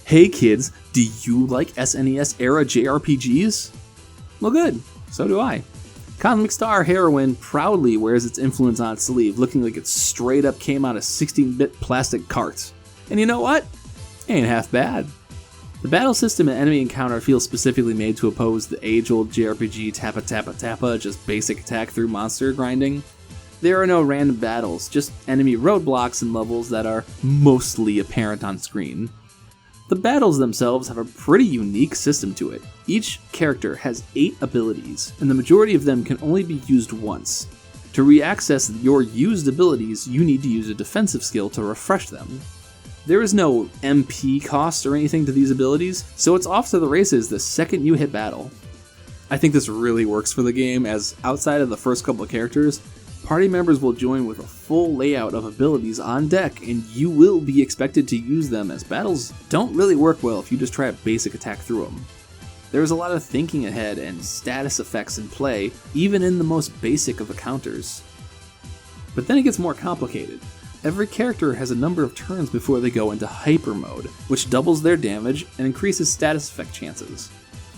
Hey kids, do you like SNES era JRPGs? Well good, so do I. Cosmic Star Heroine proudly wears its influence on its sleeve, looking like it straight up came out of 16-bit plastic carts. And you know what? Ain't half bad. The battle system and enemy encounter feels specifically made to oppose the age-old JRPG tappa tappa tappa, just basic attack through monster grinding. There are no random battles, just enemy roadblocks and levels that are mostly apparent on screen. The battles themselves have a pretty unique system to it. Each character has 8 abilities, and the majority of them can only be used once. To re-access your used abilities, you need to use a defensive skill to refresh them. There is no MP cost or anything to these abilities, so it's off to the races the second you hit battle. I think this really works for the game, as outside of the first couple of characters, party members will join with a full layout of abilities on deck, and you will be expected to use them, as battles don't really work well if you just try a basic attack through them. There is a lot of thinking ahead and status effects in play, even in the most basic of encounters. But then it gets more complicated. Every character has a number of turns before they go into hyper mode, which doubles their damage and increases status effect chances.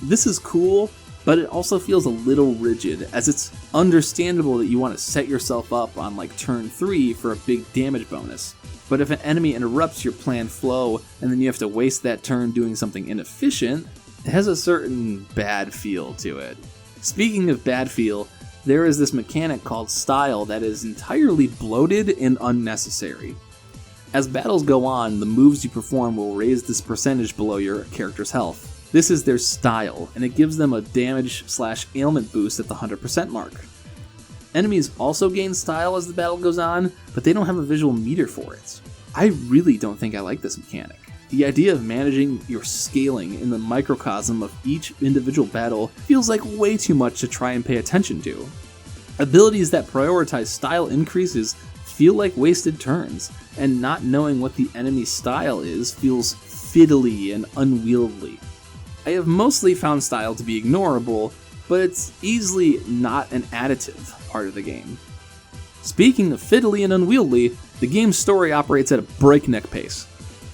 This is cool, but it also feels a little rigid, as it's understandable that you want to set yourself up on like turn 3 for a big damage bonus. But if an enemy interrupts your planned flow and then you have to waste that turn doing something inefficient, it has a certain bad feel to it. Speaking of bad feel, there is this mechanic called style that is entirely bloated and unnecessary. As battles go on, the moves you perform will raise this percentage below your character's health. This is their style, and it gives them a damage/ailment boost at the 100% mark. Enemies also gain style as the battle goes on, but they don't have a visual meter for it. I really don't think I like this mechanic. The idea of managing your scaling in the microcosm of each individual battle feels like way too much to try and pay attention to. Abilities that prioritize style increases feel like wasted turns, and not knowing what the enemy's style is feels fiddly and unwieldy. I have mostly found style to be ignorable, but it's easily not an additive part of the game. Speaking of fiddly and unwieldy, the game's story operates at a breakneck pace.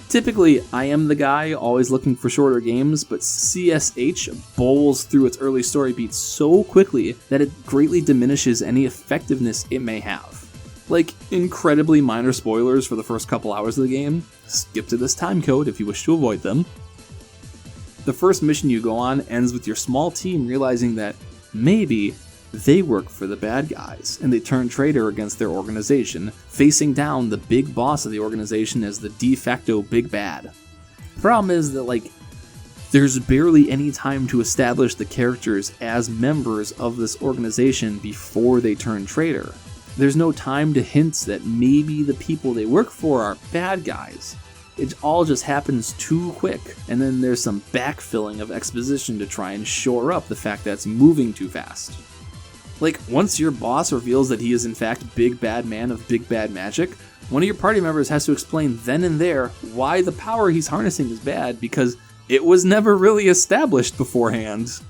Typically, I am the guy always looking for shorter games, but CSH bowls through its early story beats so quickly that it greatly diminishes any effectiveness it may have. Like, incredibly minor spoilers for the first couple hours of the game, skip to this timecode if you wish to avoid them. The first mission you go on ends with your small team realizing that maybe they work for the bad guys, and they turn traitor against their organization, facing down the big boss of the organization as the de facto big bad. The problem is that, there's barely any time to establish the characters as members of this organization before they turn traitor. There's no time to hint that maybe the people they work for are bad guys. It all just happens too quick, and then there's some backfilling of exposition to try and shore up the fact that it's moving too fast. Once your boss reveals that he is in fact Big Bad Man of Big Bad Magic, one of your party members has to explain then and there why the power he's harnessing is bad, because it was never really established beforehand.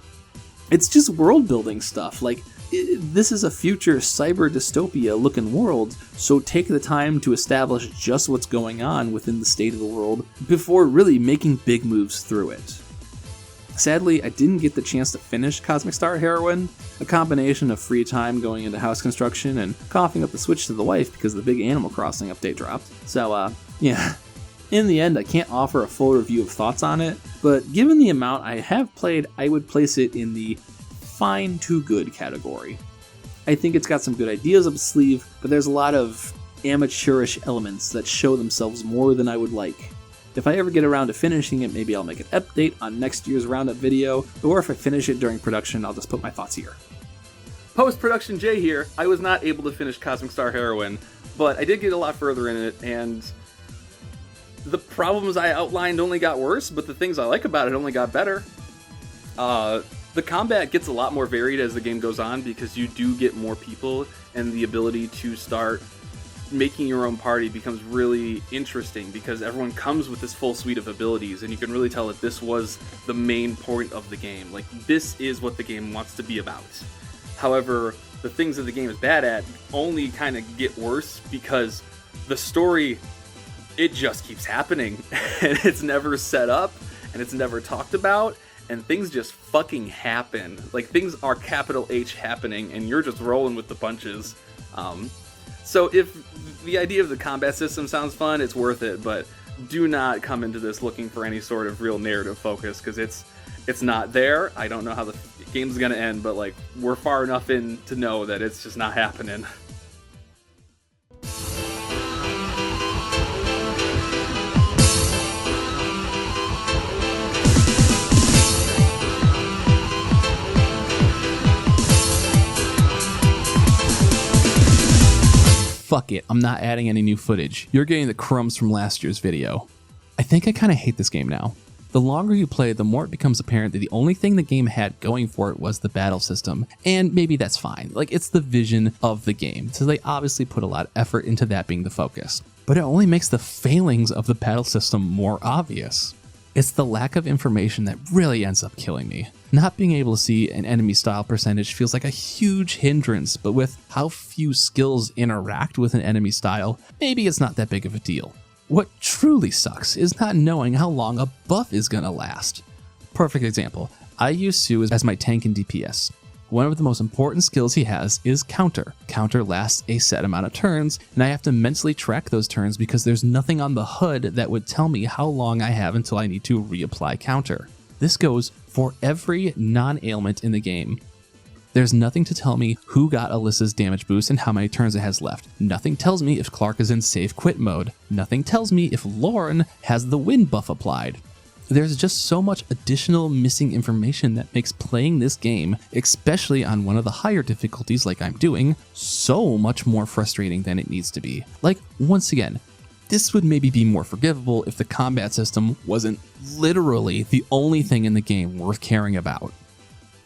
It's just world building stuff, this is a future cyber dystopia looking world, so take the time to establish just what's going on within the state of the world before really making big moves through it. Sadly, I didn't get the chance to finish Cosmic Star Heroine, a combination of free time going into house construction and coughing up the Switch to the wife because the big Animal Crossing update dropped. So, yeah. In the end, I can't offer a full review of thoughts on it, but given the amount I have played, I would place it in the fine to good category. I think it's got some good ideas up its sleeve, but there's a lot of amateurish elements that show themselves more than I would like. If I ever get around to finishing it, maybe I'll make an update on next year's roundup video, or if I finish it during production, I'll just put my thoughts here. Post-production Jay here. I was not able to finish Cosmic Star Heroine, but I did get a lot further in it, and the problems I outlined only got worse, but the things I like about it only got better. The combat gets a lot more varied as the game goes on because you do get more people, and the ability to start making your own party becomes really interesting because everyone comes with this full suite of abilities, and you can really tell that this was the main point of the game. This is what the game wants to be about. However, the things that the game is bad at only kind of get worse because the story it just keeps happening, and it's never set up, and it's never talked about, and things just fucking happen. Like, things are capital H happening, and you're just rolling with the punches. So if the idea of the combat system sounds fun, it's worth it, but do not come into this looking for any sort of real narrative focus, because it's not there. I don't know how the game's gonna end, but like, we're far enough in to know that it's just not happening. Fuck it, I'm not adding any new footage. You're getting the crumbs from last year's video. I think I kind of hate this game now. The longer you play, the more it becomes apparent that the only thing the game had going for it was the battle system. And maybe that's fine. Like, it's the vision of the game, so they obviously put a lot of effort into that being the focus. But it only makes the failings of the battle system more obvious. It's the lack of information that really ends up killing me. Not being able to see an enemy style percentage feels like a huge hindrance, but with how few skills interact with an enemy style, maybe it's not that big of a deal. What truly sucks is not knowing how long a buff is gonna last. Perfect example, I use Sue as my tank and DPS. One of the most important skills he has is Counter. Counter lasts a set amount of turns, and I have to mentally track those turns because there's nothing on the HUD that would tell me how long I have until I need to reapply Counter. This goes for every non-ailment in the game. There's nothing to tell me who got Alyssa's damage boost and how many turns it has left. Nothing tells me if Clark is in save quit mode. Nothing tells me if Lauren has the wind buff applied. There's just so much additional missing information that makes playing this game, especially on one of the higher difficulties like I'm doing, so much more frustrating than it needs to be. Like, once again, this would maybe be more forgivable if the combat system wasn't literally the only thing in the game worth caring about.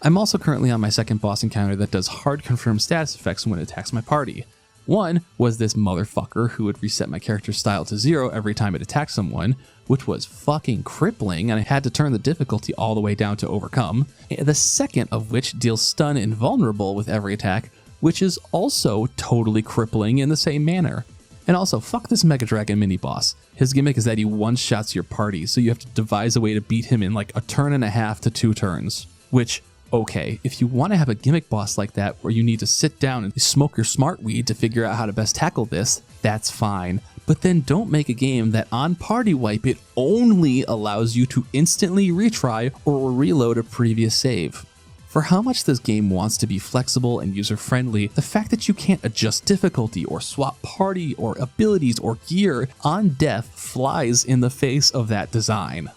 I'm also currently on my second boss encounter that does hard confirm status effects when it attacks my party. One was this motherfucker who would reset my character's style to 0 every time it attacked someone, which was fucking crippling, and I had to turn the difficulty all the way down to overcome. The second of which deals stun and vulnerable with every attack, which is also totally crippling in the same manner. And also, fuck this Mega Dragon mini boss. His gimmick is that he one-shots your party, so you have to devise a way to beat him in like a turn and a half to 2 turns, which, okay, if you want to have a gimmick boss like that where you need to sit down and smoke your smart weed to figure out how to best tackle this, that's fine. But then don't make a game that on party wipe it only allows you to instantly retry or reload a previous save. For how much this game wants to be flexible and user-friendly, the fact that you can't adjust difficulty or swap party or abilities or gear on death flies in the face of that design.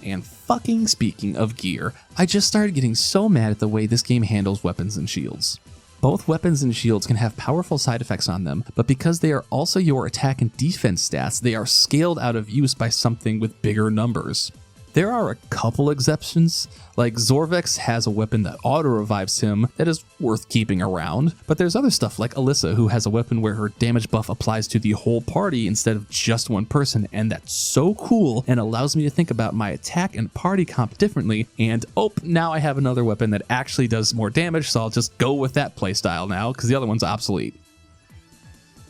And fucking speaking of gear, I just started getting so mad at the way this game handles weapons and shields. Both weapons and shields can have powerful side effects on them, but because they are also your attack and defense stats, they are scaled out of use by something with bigger numbers. There are a couple exceptions, like Zorvex has a weapon that auto-revives him that is worth keeping around, but there's other stuff like Alyssa, who has a weapon where her damage buff applies to the whole party instead of just one person, and that's so cool and allows me to think about my attack and party comp differently, and oh, now I have another weapon that actually does more damage, so I'll just go with that playstyle now, because the other one's obsolete.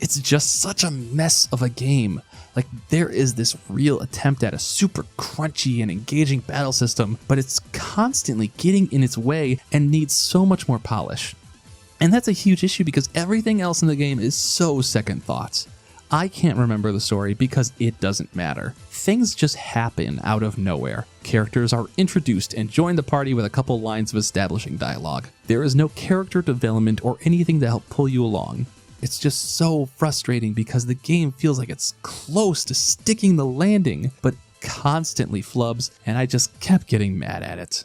It's just such a mess of a game. Like, there is this real attempt at a super crunchy and engaging battle system, but it's constantly getting in its way and needs so much more polish. And that's a huge issue because everything else in the game is so second thoughts. I can't remember the story because it doesn't matter. Things just happen out of nowhere. Characters are introduced and join the party with a couple lines of establishing dialogue. There is no character development or anything to help pull you along. It's just so frustrating because the game feels like it's close to sticking the landing, but constantly flubs, and I just kept getting mad at it.